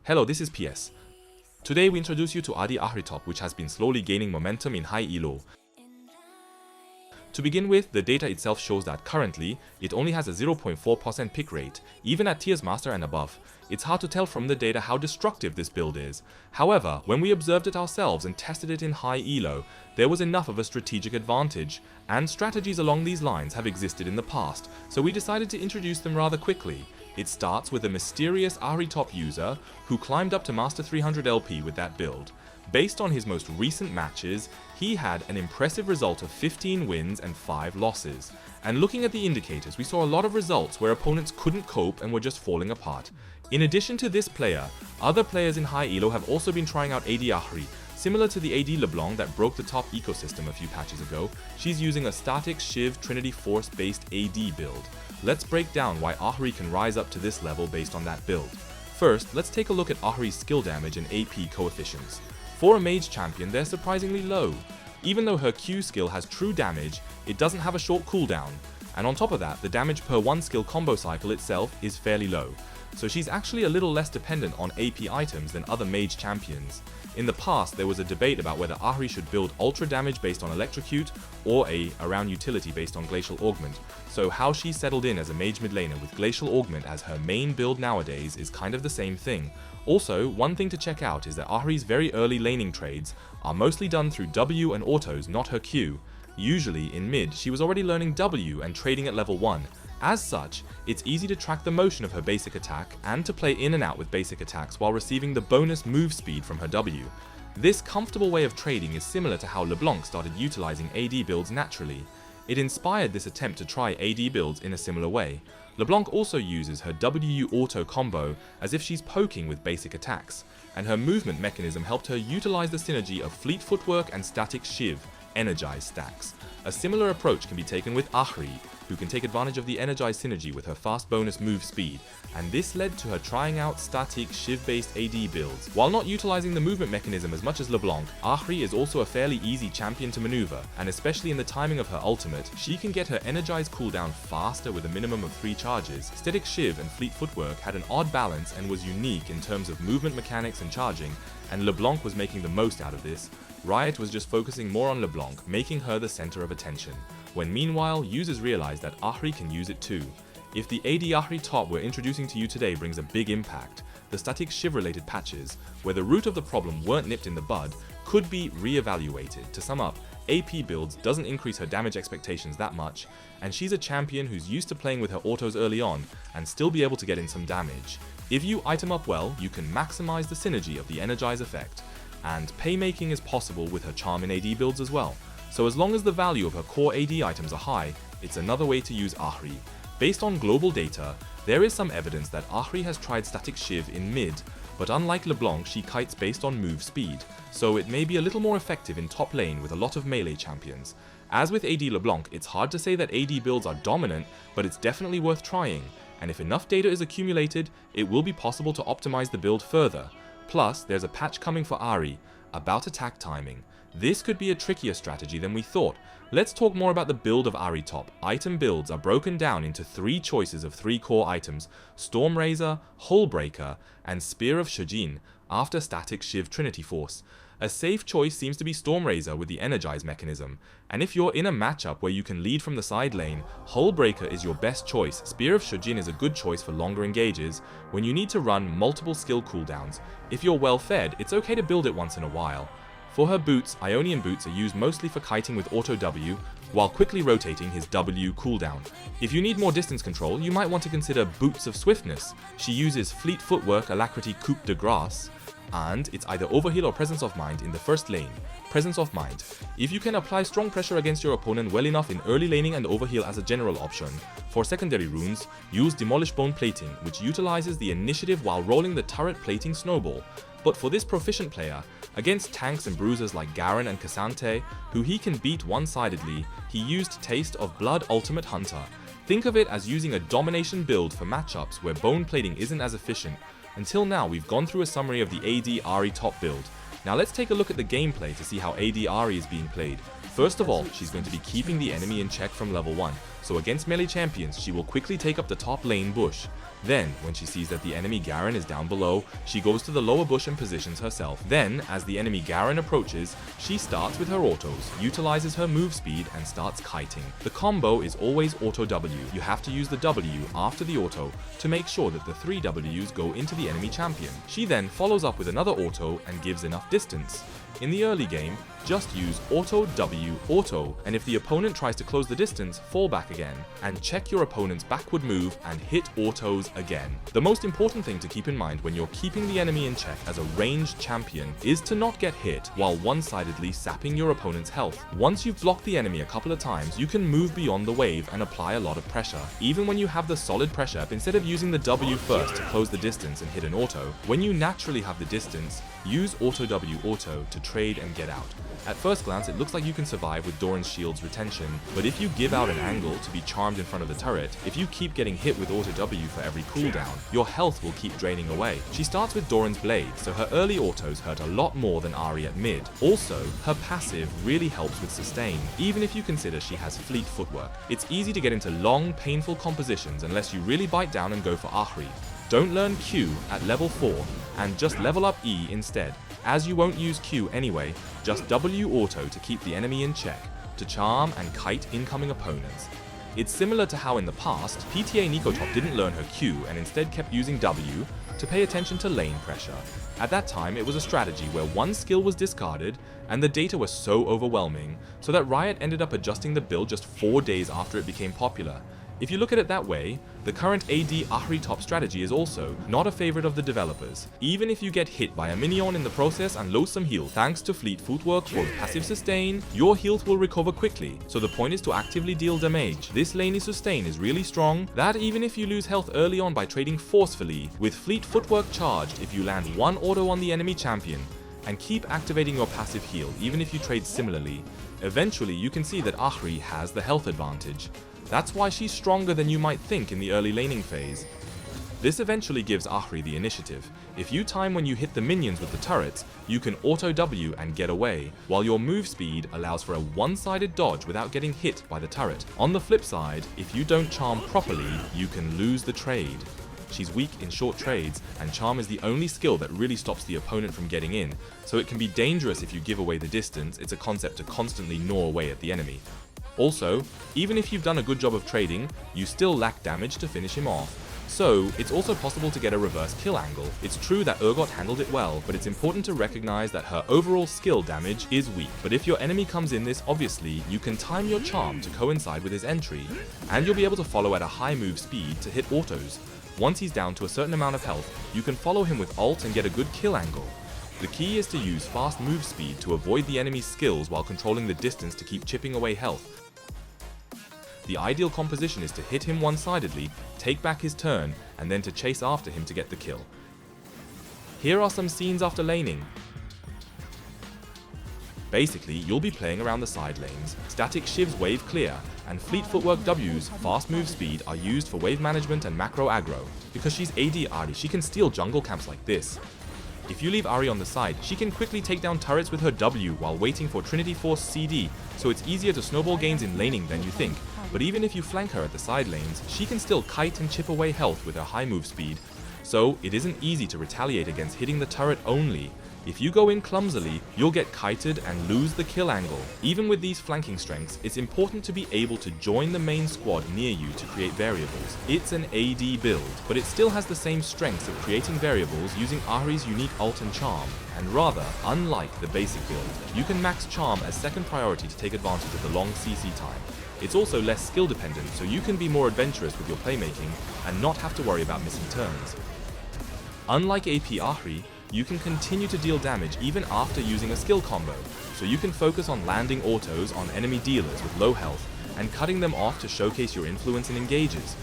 Hello, this is PS. Today we introduce you to AD Ahri top, which has been slowly gaining momentum in high elo. To begin with, the data itself shows that currently, it only has a 0.4% pick rate, even at Tiers Master and above. It's hard to tell from the data how destructive this build is. However, when we observed it ourselves and tested it in high elo, there was enough of a strategic advantage, and strategies along these lines have existed in the past, so we decided to introduce them rather quickly. It starts with a mysterious Ahri top user who climbed up to Master 300 LP with that build. Based on his most recent matches, he had an impressive result of 15 wins and 5 losses. And looking at the indicators, we saw a lot of results where opponents couldn't cope and were just falling apart. In addition to this player, other players in high elo have also been trying out AD Ahri. Similar to the AD LeBlanc that broke the top ecosystem a few patches ago, she's using a static Shiv Trinity Force based AD build. Let's break down why Ahri can rise up to this level based on that build. First, let's take a look at Ahri's skill damage and AP coefficients. For a mage champion, they're surprisingly low. Even though her Q skill has true damage, it doesn't have a short cooldown. And on top of that, the damage per one skill combo cycle itself is fairly low. So she's actually a little less dependent on AP items than other mage champions. In the past, there was a debate about whether Ahri should build ultra damage based on electrocute or a around utility based on glacial augment. So how she settled in as a mage mid laner with glacial augment as her main build nowadays is kind of the same thing. Also, one thing to check out is that Ahri's very early laning trades are mostly done through W and autos, not her Q. Usually, in mid, she was already learning W and trading at level 1. As such, it's easy to track the motion of her basic attack and to play in and out with basic attacks while receiving the bonus move speed from her W. This comfortable way of trading is similar to how LeBlanc started utilizing AD builds naturally. It inspired this attempt to try AD builds in a similar way. LeBlanc also uses her W auto combo as if she's poking with basic attacks, and her movement mechanism helped her utilize the synergy of fleet footwork and static Shiv, energize stacks. A similar approach can be taken with Ahri, who can take advantage of the energized synergy with her fast bonus move speed, and this led to her trying out static Shiv-based AD builds. While not utilizing the movement mechanism as much as LeBlanc, Ahri is also a fairly easy champion to maneuver, and especially in the timing of her ultimate, she can get her energized cooldown faster with a minimum of 3 charges. Static Shiv and fleet footwork had an odd balance and was unique in terms of movement mechanics and charging, and LeBlanc was making the most out of this. Riot was just focusing more on LeBlanc, making her the center of attention, when meanwhile users realized that Ahri can use it too. If the AD Ahri top we're introducing to you today brings a big impact, the static Shiv related patches, where the root of the problem weren't nipped in the bud, could be re-evaluated. To sum up, AP builds doesn't increase her damage expectations that much, and she's a champion who's used to playing with her autos early on and still be able to get in some damage. If you item up well, you can maximize the synergy of the energize effect, and paymaking is possible with her charm in AD builds as well. So as long as the value of her core AD items are high, it's another way to use Ahri. Based on global data, there is some evidence that Ahri has tried static Shiv in mid, but unlike LeBlanc, she kites based on move speed, so it may be a little more effective in top lane with a lot of melee champions. As with AD LeBlanc, it's hard to say that AD builds are dominant, but it's definitely worth trying, and if enough data is accumulated, it will be possible to optimize the build further. Plus, there's a patch coming for Ahri, about attack timing. This could be a trickier strategy than we thought. Let's talk more about the build of Ahri top. Item builds are broken down into 3 choices of 3 core items: Storm Razor, Hullbreaker, and Spear of Shujin, after static Shiv Trinity Force. A safe choice seems to be Storm Razor with the Energize mechanism, and if you're in a matchup where you can lead from the side lane, Hullbreaker is your best choice. Spear of Shujin is a good choice for longer engages, when you need to run multiple skill cooldowns. If you're well fed, it's okay to build it once in a while. For her boots, Ionian boots are used mostly for kiting with auto W, while quickly rotating his W cooldown. If you need more distance control, you might want to consider Boots of Swiftness. She uses fleet footwork, alacrity, coup de grace, and it's either overheal or presence of mind in the first lane. Presence of mind. If you can apply strong pressure against your opponent well enough in early laning and overheal as a general option. For secondary runes, use Demolish Bone Plating, which utilizes the initiative while rolling the turret plating snowball. But for this proficient player, against tanks and bruisers like Garen and Cassante, who he can beat one-sidedly, he used Taste of Blood Ultimate Hunter. Think of it as using a domination build for matchups where bone plating isn't as efficient. Until now, we've gone through a summary of the AD Ahri top build. Now let's take a look at the gameplay to see how AD Ahri is being played. First of all, she's going to be keeping the enemy in check from level 1. so against melee champions she will quickly take up the top lane bush. Then, when she sees that the enemy Garen is down below, she goes to the lower bush and positions herself. Then, as the enemy Garen approaches, she starts with her autos, utilizes her move speed and starts kiting. The combo is always auto W. You have to use the W after the auto to make sure that the 3 Ws go into the enemy champion. She then follows up with another auto and gives enough distance. In the early game, just use auto W auto, and if the opponent tries to close the distance, fall back again, and check your opponent's backward move and hit autos again. The most important thing to keep in mind when you're keeping the enemy in check as a ranged champion is to not get hit while one-sidedly sapping your opponent's health. Once you've blocked the enemy a couple of times, you can move beyond the wave and apply a lot of pressure. Even when you have the solid pressure, instead of using the W first to close the distance and hit an auto, when you naturally have the distance, use auto W auto to trade and get out. At first glance, it looks like you can survive with Doran's shield's retention, but if you give out an angle to be charmed in front of the turret, if you keep getting hit with auto W for every cooldown, your health will keep draining away. She starts with Doran's blade, so her early autos hurt a lot more than Ahri at mid. Also, her passive really helps with sustain, even if you consider she has fleet footwork. It's easy to get into long, painful compositions unless you really bite down and go for Ahri. Don't learn Q at level 4 and just level up E instead. As you won't use Q anyway, just W auto to keep the enemy in check, to charm and kite incoming opponents. It's similar to how in the past, PTA Nicotop didn't learn her Q and instead kept using W to pay attention to lane pressure. At that time, it was a strategy where one skill was discarded and the data was so overwhelming, so that Riot ended up adjusting the build just 4 days after it became popular. If you look at it that way, the current AD Ahri top strategy is also not a favorite of the developers. Even if you get hit by a minion in the process and lose some health, thanks to fleet footwork or passive sustain, your health will recover quickly, so the point is to actively deal damage. This laney sustain is really strong, that even if you lose health early on by trading forcefully, with fleet footwork charged if you land one auto on the enemy champion, and keep activating your passive heal even if you trade similarly, eventually you can see that Ahri has the health advantage. That's why she's stronger than you might think in the early laning phase. This eventually gives Ahri the initiative. If you time when you hit the minions with the turrets, you can auto W and get away, while your move speed allows for a one-sided dodge without getting hit by the turret. On the flip side, if you don't charm properly, you can lose the trade. She's weak in short trades, and charm is the only skill that really stops the opponent from getting in, so it can be dangerous if you give away the distance. It's a concept to constantly gnaw away at the enemy. Also, even if you've done a good job of trading, you still lack damage to finish him off. So, it's also possible to get a reverse kill angle. It's true that Urgot handled it well, but it's important to recognize that her overall skill damage is weak. But if your enemy comes in this obviously, you can time your charm to coincide with his entry, and you'll be able to follow at a high move speed to hit autos. Once he's down to a certain amount of health, you can follow him with ult and get a good kill angle. The key is to use fast move speed to avoid the enemy's skills while controlling the distance to keep chipping away health. The ideal composition is to hit him one-sidedly, take back his turn, and then to chase after him to get the kill. Here are some scenes after laning. Basically, you'll be playing around the side lanes, static shivs wave clear, and fleet footwork W's, fast move speed, are used for wave management and macro aggro. Because she's AD Ahri, she can steal jungle camps like this. If you leave Ahri on the side, she can quickly take down turrets with her W while waiting for Trinity Force CD, so it's easier to snowball gains in laning than you think. But even if you flank her at the side lanes, she can still kite and chip away health with her high move speed, so it isn't easy to retaliate against hitting the turret only. If you go in clumsily, you'll get kited and lose the kill angle. Even with these flanking strengths, it's important to be able to join the main squad near you to create variables. It's an AD build, but it still has the same strengths of creating variables using Ahri's unique ult and charm. And rather, unlike the basic build, you can max charm as second priority to take advantage of the long CC time. It's also less skill dependent, so you can be more adventurous with your playmaking and not have to worry about missing turns. Unlike AP Ahri, you can continue to deal damage even after using a skill combo, so you can focus on landing autos on enemy dealers with low health and cutting them off to showcase your influence in engages.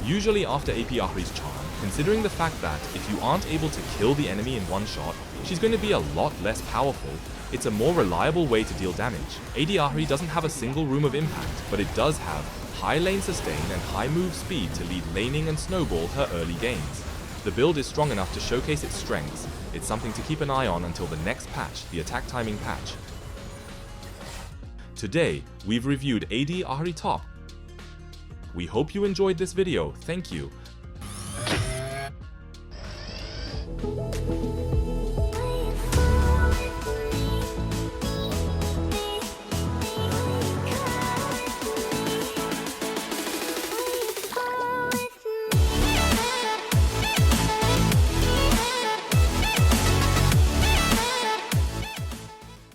Usually after AP Ahri's charm, considering the fact that if you aren't able to kill the enemy in one shot, she's going to be a lot less powerful, it's a more reliable way to deal damage. AD Ahri doesn't have a single room of impact, but it does have high lane sustain and high move speed to lead laning and snowball her early gains. The build is strong enough to showcase its strengths. It's something to keep an eye on until the next patch, the attack timing patch. Today, we've reviewed AD Ahri Top. We hope you enjoyed this video. Thank you.